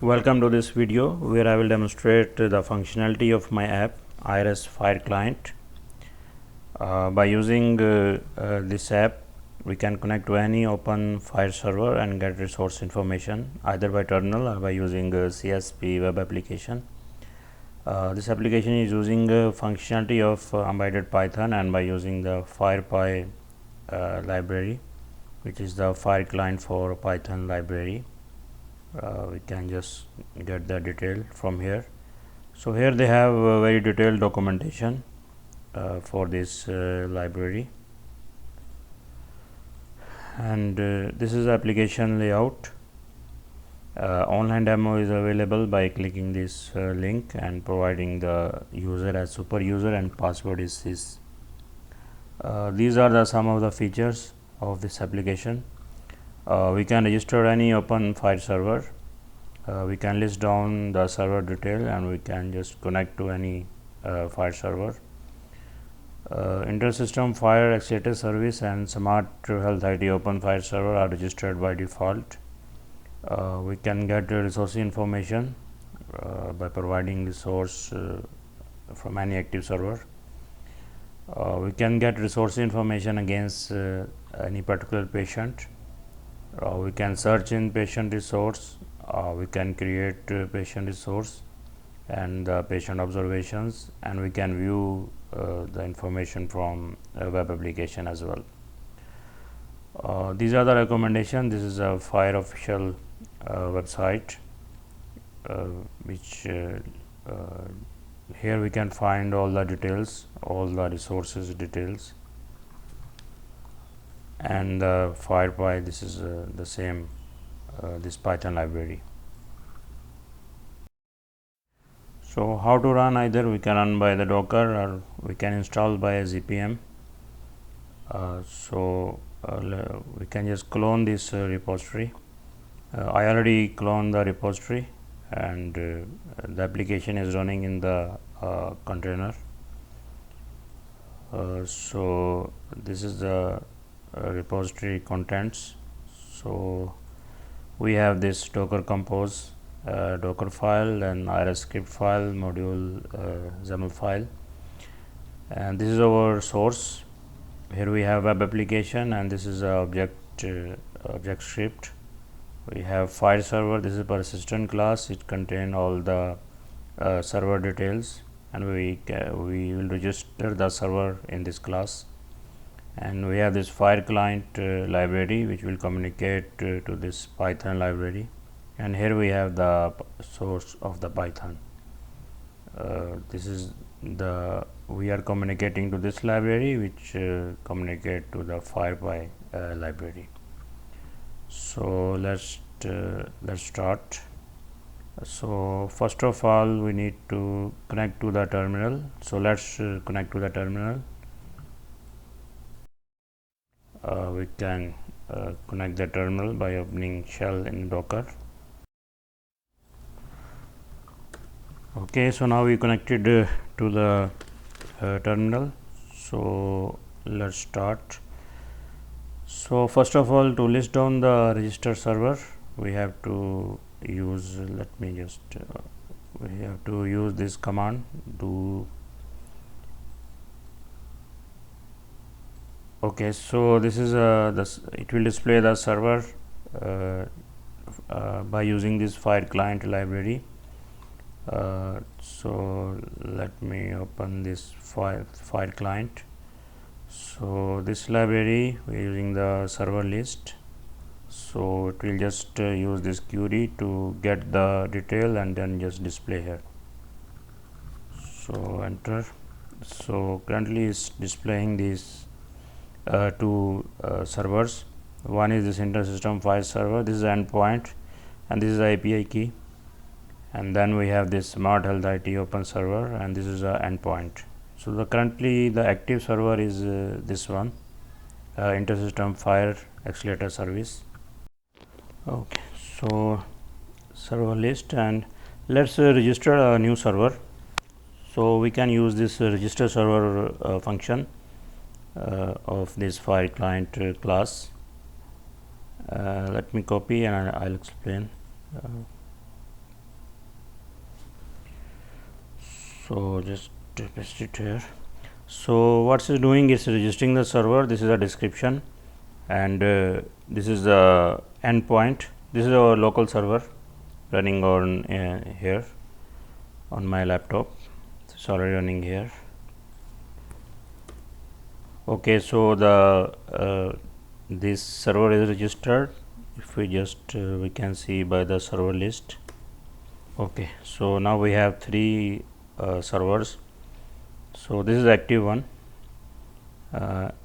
Welcome to this video where I will demonstrate the functionality of my app FHIR Client. By using this app, we can connect to any open FHIR server and get resource information either by terminal or by using CSP Web application. This application is using functionality of embedded Python, and by using the fhirpy library, which is the FHIR Client for Python library. We can just get the detail from here. So here they have a very detailed documentation for this library, and this is the application layout. Online demo is available by clicking this link and providing the user as super user and password is this. These are some of the features of this application. We can register any open FHIR server. We can list down the server detail and we can just connect to any FHIR server. InterSystems FHIR Accelerator Service and Smart Health IT Open FHIR Server are registered by default. We can get resource information by providing resource from any active server. We can get resource information against any particular patient. We can search in patient resource. We can create patient resource and patient observations, and we can view the information from a web application as well. These are the recommendations. This is a FHIR official website, which here we can find all the details, all the resources details, and the fhirpy. This is the same this Python library. So how to run? Either we can run by the Docker or we can install by a ZPM. We can just clone this repository. I already cloned the repository, and the application is running in the container. So this is the repository contents. So we have this Docker compose Docker file, and IRS script file, module XAML file, and this is our source. Here we have web application, and this is a object script. We have FHIR server. This is persistent class. It contains all the server details, and we will register the server in this class. And we have this FHIR client library, which will communicate to this Python library. And here we have the source of the Python. This is we are communicating to this library, which communicate to the fhirpy library. So let's start. So first of all, we need to connect to the terminal. So let's connect to the terminal. We can connect the terminal by opening shell in Docker. Okay, so now we connected to the terminal. So let's start. So first of all, to list down the register server, we have to use, we have to use this command, do. Okay, so this is it will display the server by using this FHIR client library. So let me open this FHIR client. So this library, we are using the server list. So it will just use this query to get the detail and then just display here. So enter. So currently it's displaying these two servers. One is this InterSystems FHIR server. This is the endpoint, and this is the API key. And then we have this Smart Health IT Open Server, and this is the endpoint. So currently the active server is this one, InterSystems FHIR Accelerator Service. Okay, so server list, and let's register a new server. So we can use this register server function of this FHIR client class. Let me copy and I'll explain. So just paste it here. So what is doing is registering the server. This is a description, and this is the endpoint. This is our local server running on here on my laptop. It's already running here. Okay, so the this server is registered. If we just we can see by the server list. Okay, so now we have three servers. So this is active one,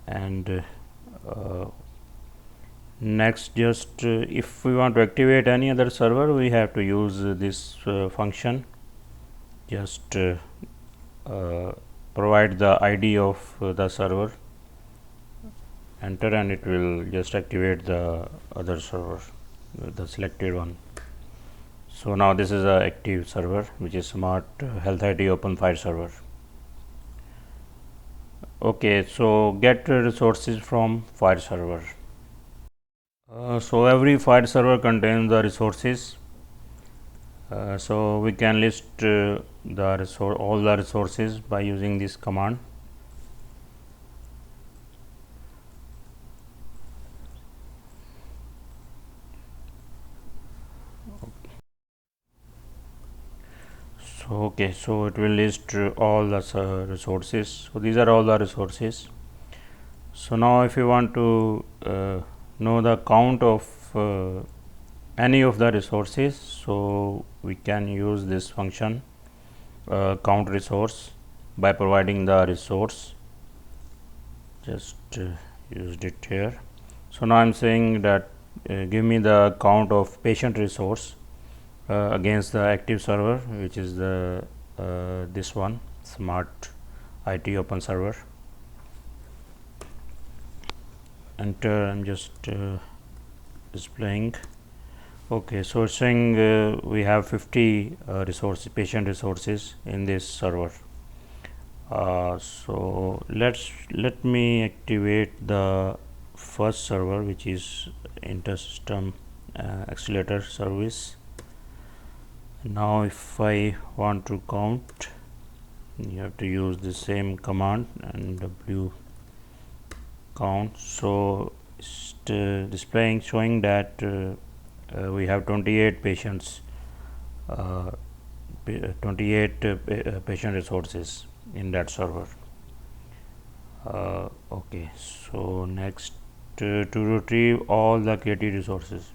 and next just if we want to activate any other server, we have to use this function. Just provide the ID of the server, enter, and it will just activate the other server, the selected one. So now this is a active server, which is Smart Health IT Open FHIR Server. Okay, so get resources from FHIR Server. So every FHIR server contains the resources. So we can list all the resources by using this command. Okay, so it will list all the resources. So these are all the resources. So now if you want to know the count of any of the resources, so we can use this function count resource by providing the resource. Just used it here. So now I'm saying that give me the count of patient resource against the active server, which is the this one, Smart IT Open Server. Enter. I'm just displaying. Okay, so it's saying we have 50 patient resources in this server. So let me activate the first server, which is InterSystems Accelerator service. Now if I want to count, you have to use the same command and w count. So it's displaying, showing that we have 28 patients, 28 patient resources in that server. Okay, so next to retrieve all the created resources.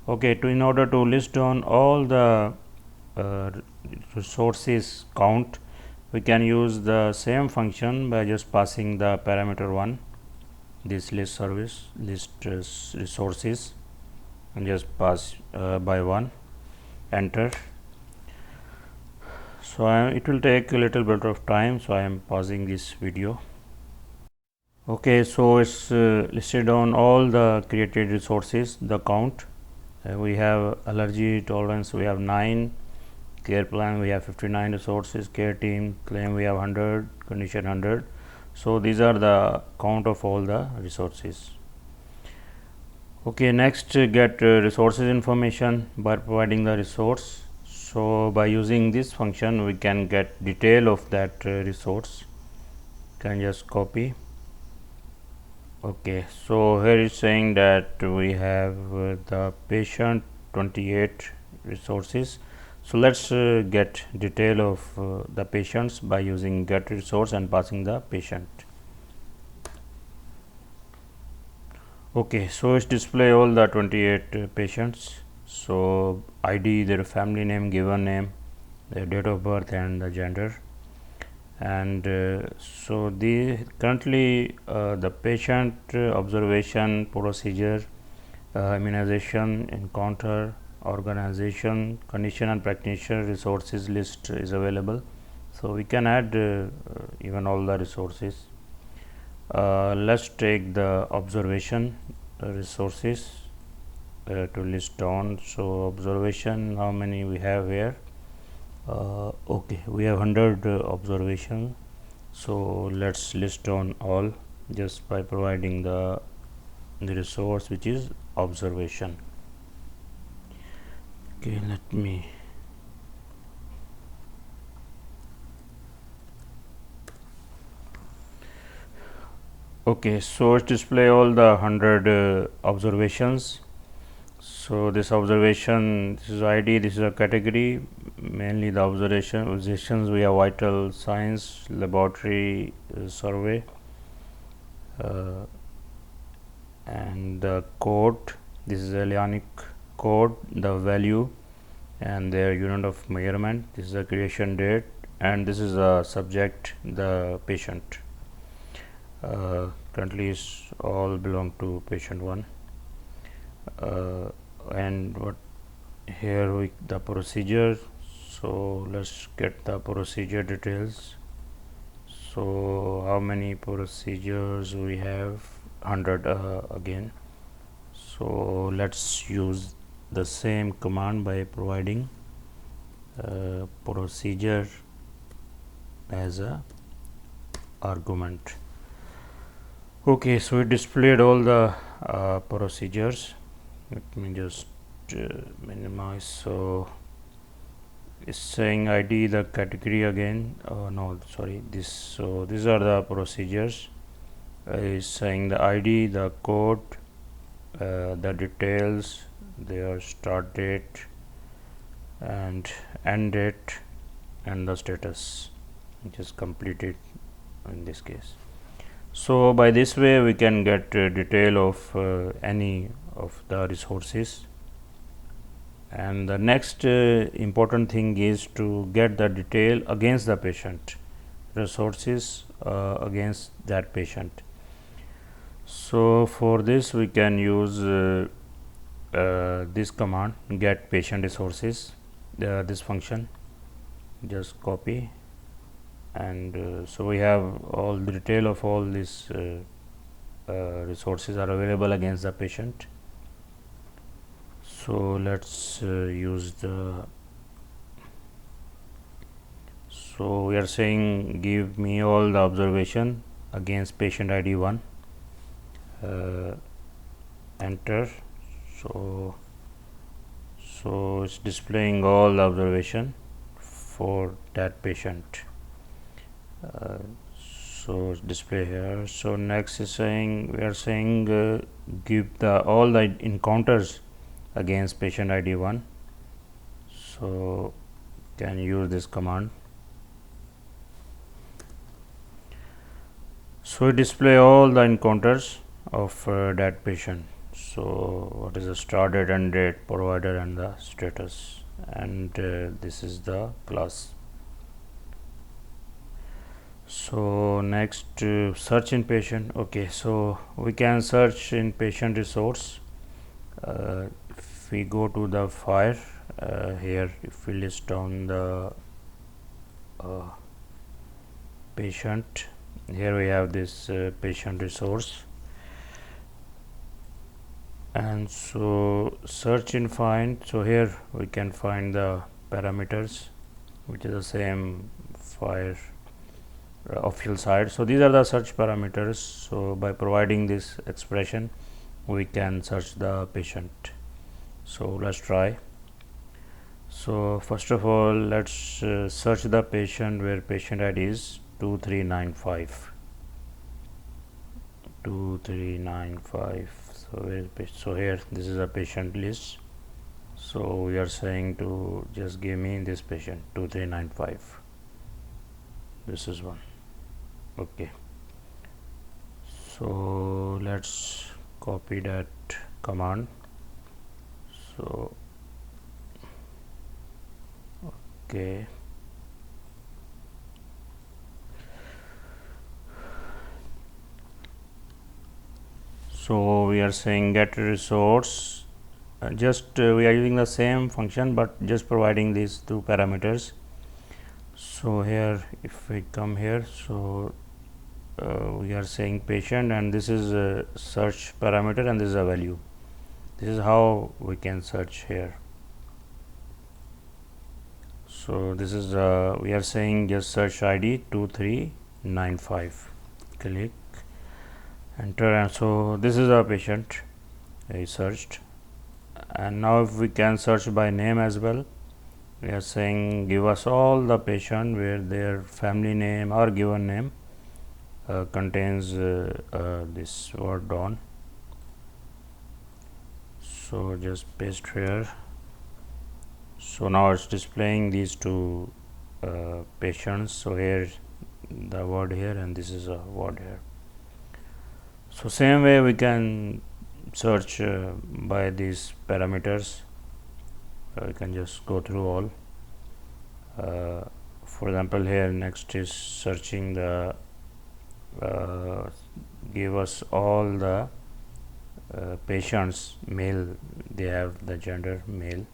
Okay, in order to list down all the resources count, we can use the same function by just passing the parameter 1, this list service list resources, and just pass by 1, enter. So it will take a little bit of time, so I am pausing this video. Okay, so it's listed on all the created resources, the count. We have allergy tolerance, we have 9, care plan we have 59 resources, care team claim we have 100, condition 100. So these are the count of all the resources. Okay, next get resources information by providing the resource. So by using this function, we can get detail of that resource. Can just copy. Okay, so here is saying that we have the patient 28 resources. So let's get detail of the patients by using get resource and passing the patient. Okay, so it's display all the 28 patients. So ID, their family name, given name, their date of birth, and the gender. And so the currently the patient observation, procedure, immunization, encounter, organization, condition, and practitioner resources list is available. So we can add even all the resources. Let's take the observation resources to list down. So observation, how many we have here? Okay, we have 100 observation. So let's list down all just by providing the resource, which is observation. Okay, let me Okay, so it display all the 100 observations. So this observation, this is ID, this is a category, mainly the observations we have vital signs, laboratory survey, and the code, this is Alionic code, the value and their unit of measurement, this is the creation date, and this is the subject, the patient. Currently is all belong to patient 1. And what here we the procedure, so let's get the procedure details. So how many procedures we have? 100 again. So let's use the same command by providing procedure as a argument. Okay, so we displayed all the procedures. Let me just minimize. So it's saying ID, the category again. No, sorry, this. So these are the procedures. Is saying the ID, the code, the details, their start date and end date, and the status, which is completed in this case. So by this way we can get detail of any of the resources. And the next important thing is to get the detail against the patient, resources against that patient. So for this we can use this command, get patient resources, this function, just copy, and so we have all the detail of all these resources are available against the patient. So let's use the, so we are saying give me all the observation against patient ID 1, enter. So it's displaying all the observation for that patient. So it's display here. So next is saying, we are saying give the all the encounters against patient ID 1. So can use this command. So display all the encounters of that patient. So what is the start date, end date, provider, and the status, and this is the class. So next search in patient. Okay, so we can search in patient resource. If we go to the FHIR here, if we list down the patient, here we have this patient resource, and so search in find. So here we can find the parameters, which is the same FHIR official site. So these are the search parameters. So by providing this expression we can search the patient. So let's try. So first of all, let's search the patient where patient ID is 2395. So where is so here this is a patient list. So we are saying to just give me this patient 2395. This is one. Okay, so let's copy that command. So okay, so we are saying get resource, just we are using the same function but just providing these two parameters. So here if we come here, so we are saying patient, and this is a search parameter, and this is a value. This is how we can search here. So this is we are saying just search ID 2395, click enter, and so this is our patient is searched. And now if we can search by name as well, we are saying give us all the patient where their family name or given name contains this word on. So just paste here. So now it's displaying these two patients. So here the word here, and this is a word here. So same way we can search by these parameters. We can just go through all. For example, here next is searching the give us all the patients male, they have the gender male.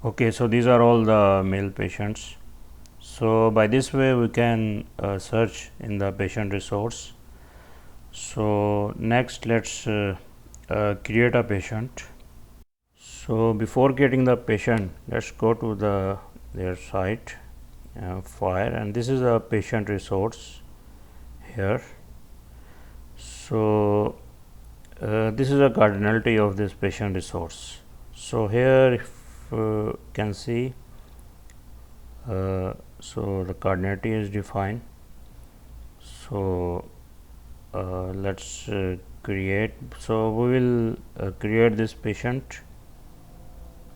Okay, so these are all the male patients. So by this way we can search in the patient resource. So next let's create a patient. So before getting the patient, let's go to their site FHIR, and this is a patient resource here. So this is a cardinality of this patient resource. So here if can see so the cardinality is defined. So let's create. So we will create this patient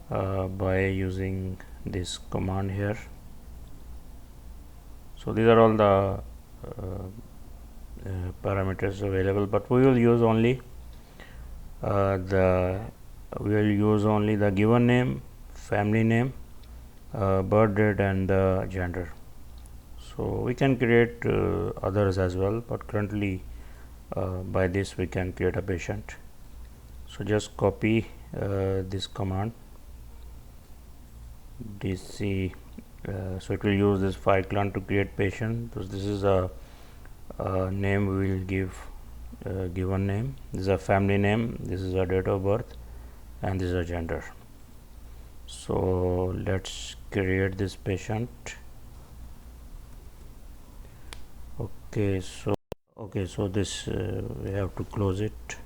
by using this command here. So these are all the parameters available, but we will use only the given name, family name, birth date, and the gender. So we can create others as well, but currently by this we can create a patient. So just copy this command dc. So it will use this FHIR Client to create patient. So this is a name we will give given name. This is a family name. This is a date of birth, and this is a gender. So let's create this patient. Okay, so this we have to close it.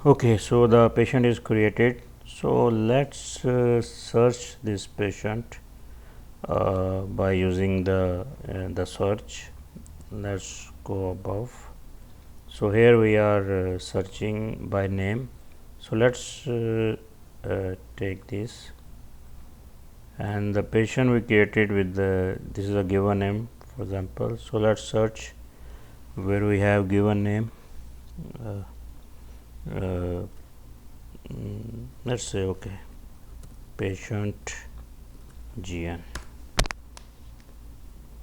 Okay, so the patient is created. So let's search this patient by using the search. Let's go above. So here we are searching by name. So let's take this, and the patient we created with this is a given name, for example. So let's search where we have given name. Let's say okay, patient GN.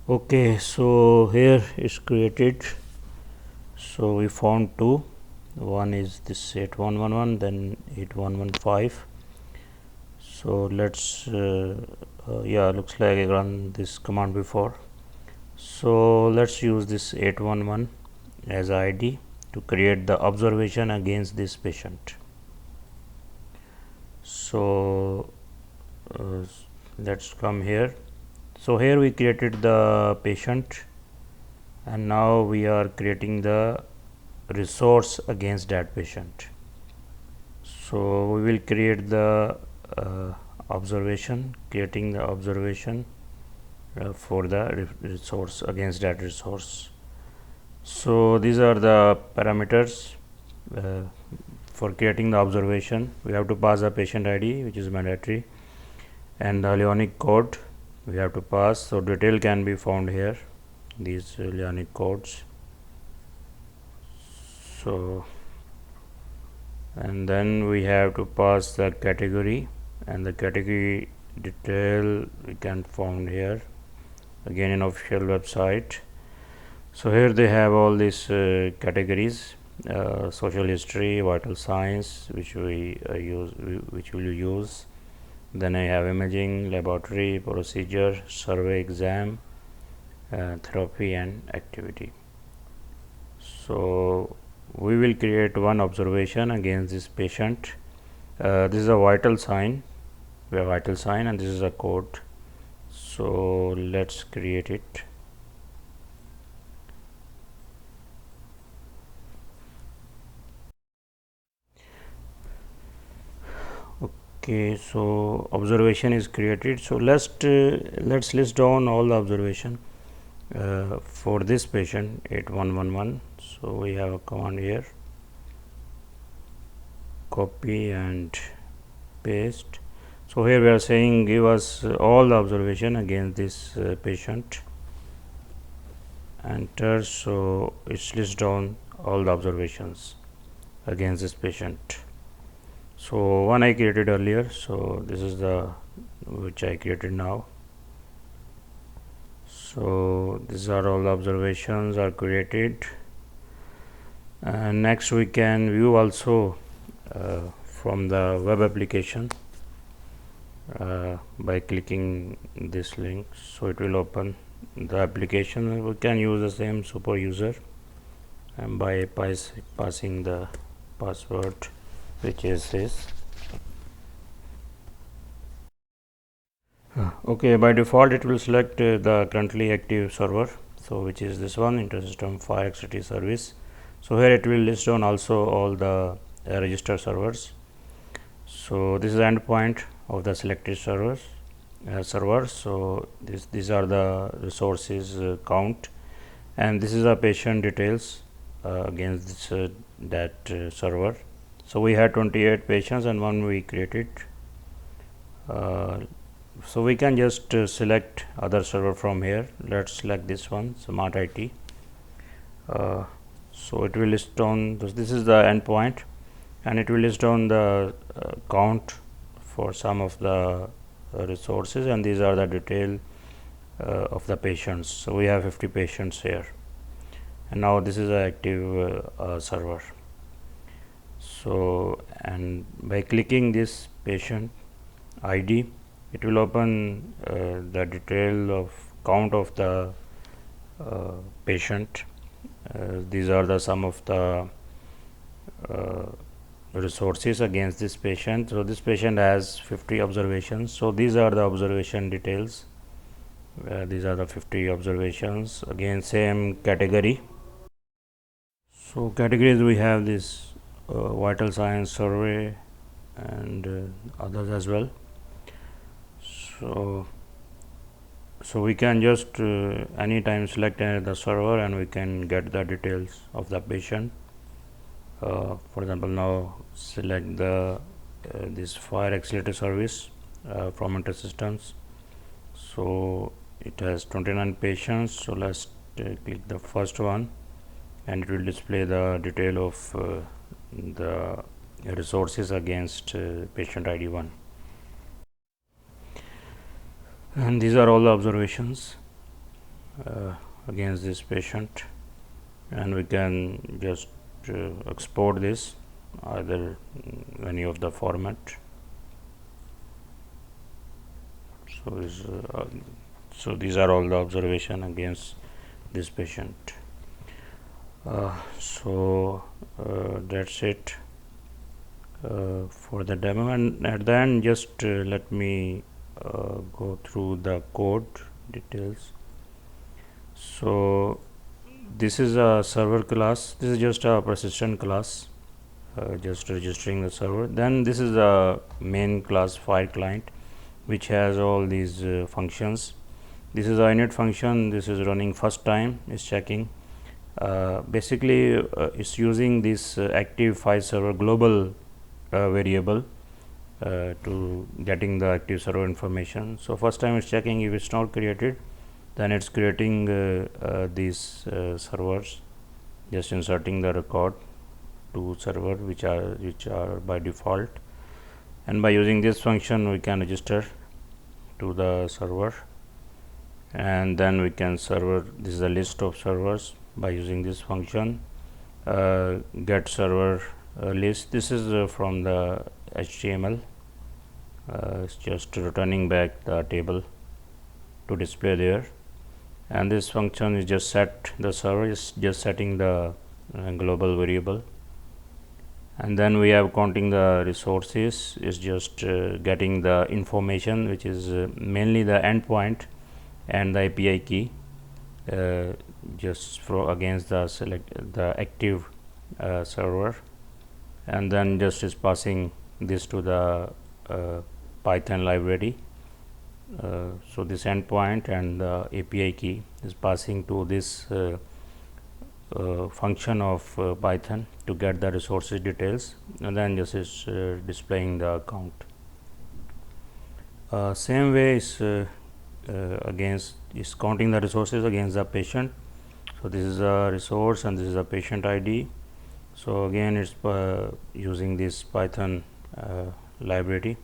Okay, so here is created. So we found two. One is this 8111, then 8115. So let's yeah, looks like I run this command before. So let's use this 811 as ID to create the observation against this patient. So let's come here. So here we created the patient, and now we are creating the resource against that patient. So we will create the observation, creating the observation for the resource against that resource. So these are the parameters for creating the observation. We have to pass a patient ID, which is mandatory, and the Leonic code we have to pass. So detail can be found here, these Leonic codes. So and then we have to pass the category, and the category detail we can found here again in official website. So here they have all these categories: social history, vital signs, which we which will use. Then I have imaging, laboratory, procedure, survey, exam, therapy, and activity. So we will create one observation against this patient. This is a vital sign. We have vital sign, and this is a code. So let's create it. Okay, so observation is created. So let's list down all the observation for this patient 8111. So we have a command here, copy and paste. So here we are saying give us all the observation against this patient. Enter. So it's list down all the observations against this patient. So one I created earlier, so this is the which I created now. So these are all the observations are created, and next we can view also from the web application by clicking this link. So it will open the application. We can use the same super user and by passing the password, which is this. Okay, by default it will select the currently active server, so which is this one, InterSystems FHIR service. So here it will list down also all the registered servers. So this is the endpoint of the selected server. So these are the resources count, and this is the patient details against this, that server. So we had 28 patients and one we created. So we can just select other server from here. Let's select this one, Smart IT. So it will list down this is the endpoint, and it will list down the count for some of the resources, and these are the detail of the patients. So we have 50 patients here, and now this is an active server. So and by clicking this patient ID, it will open the detail of count of the patient. These are the some of the resources against this patient. So this patient has 50 observations. So these are the observation details. These are the 50 observations again same category. So categories we have this vital signs survey and others as well. So we can just anytime select the server and we can get the details of the patient. For example, now select the this FHIR accelerator service from InterSystems. So it has 29 patients. So let's click the first one, and it will display the detail of the resources against patient ID 1. And these are all the observations against this patient, and we can just export this either any of the format. So these are all the observation against this patient. That's it for the demo, and at the end just let me go through the code details. So this is a server class. This is just a persistent class, just registering the server. Then this is a main class FHIR Client, which has all these functions. This is a init function. This is running first time, is checking. Basically it's using this active FHIR server global variable to getting the active server information. So first time it's checking. If it's not created, then it's creating these servers, just inserting the record to server which are by default, and by using this function we can register to the server, and then we can server. This is a list of servers by using this function, get server list. This is from the HTML. It's just returning back the table to display there, and this function is just set the server, is just setting the global variable, and then we have counting the resources, is just getting the information which is mainly the endpoint and the API key, just for against the select the active server, and then just is passing this to the Python library. So this endpoint and the API key is passing to this function of Python to get the resources details, and then this is displaying the count. Same way is counting the resources against the patient. So this is a resource and this is a patient ID. So again it's using this Python library,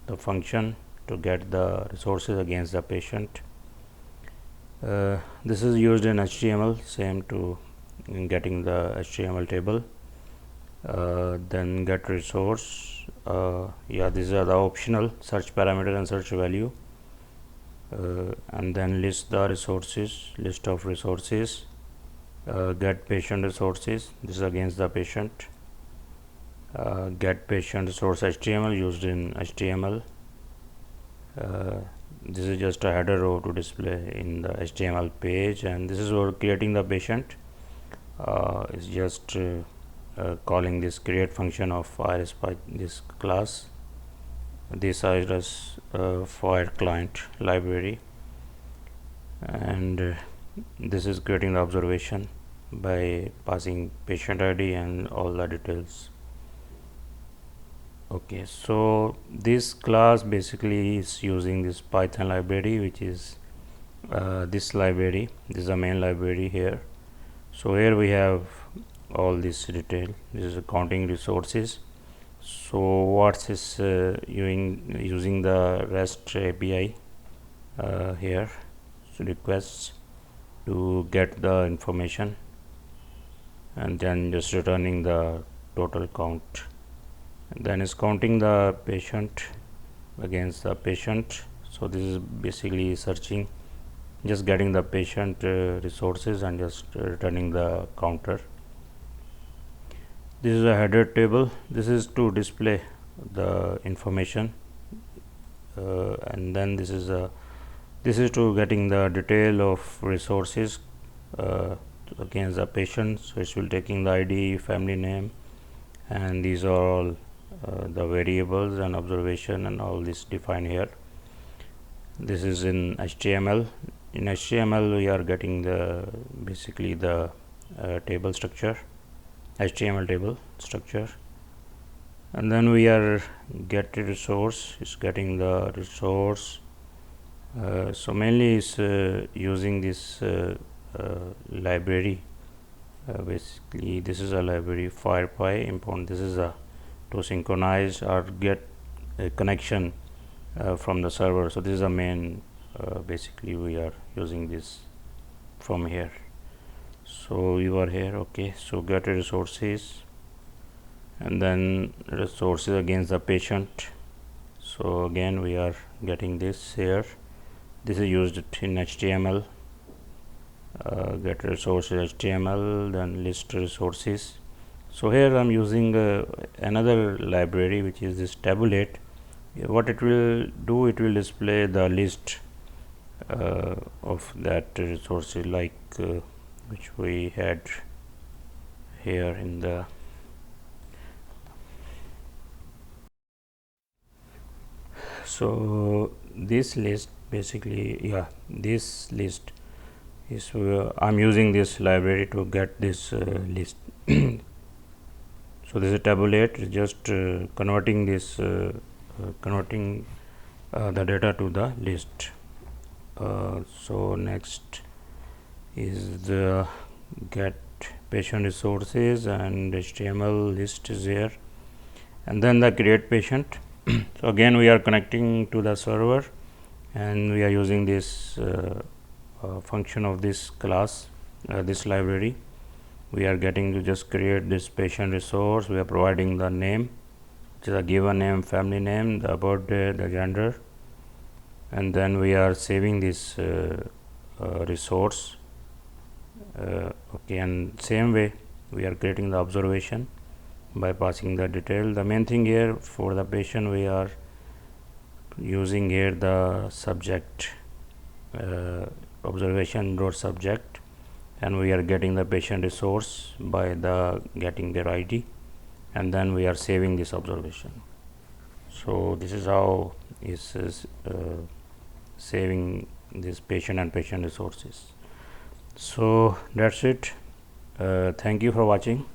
the function, to get the resources against the patient. This is used in HTML, same to getting the HTML table. Then get resource, these are the optional search parameter and search value, and then list the resources, list of resources. Get patient resources, this is against the patient. Get patient resource HTML, used in HTML. This is just a header row to display in the HTML page, and this is for creating the patient. It's just calling this create function of IRS by this class, this IRS FHIR Client library, and this is creating the observation by passing patient ID and all the details. Okay, so this class basically is using this Python library, which is this library. This is the main library here. So here we have all this detail. This is counting resources. So what is using the REST API here, so requests to get the information, and then just returning the total count. And then is counting the patient against the patient. So this is basically searching, just getting the patient resources and just returning the counter. This is a header table. This is to display the information, and then this is to getting the detail of resources against the patient. So it will taking the ID, family name, and these are all the variables and observation and all this defined here. This is in HTML. In HTML we are getting the basically the table structure, HTML table structure, and then we are get resource is getting the resource. So mainly is using this library. Basically this is a library fhirpy import. This is a to synchronize or get a connection from the server. So this is the main basically we are using this from here. So you are here. Okay, so get resources and then resources against the patient. So again we are getting this here. This is used in HTML. Get resources HTML, then list resources. So here I am using another library, which is this tabulate. What it will do, it will display the list of that resources, like which we had here in the so this list basically this list is I'm using this library to get this list. So this is tabulate, just converting this converting the data to the list. So next is the get patient resources, and HTML list is here, and then the create patient. So again we are connecting to the server, and we are using this function of this class, this library. We are getting to just create this patient resource. We are providing the name, which is a given name, family name, the birthday, the gender, and then we are saving this resource. Okay, and same way we are creating the observation by passing the detail. The main thing here for the patient, we are using here the subject observation dot subject, and we are getting the patient resource by the getting their ID, and then we are saving this observation. So this is how is saving this patient and patient resources. So that's it. Thank you for watching.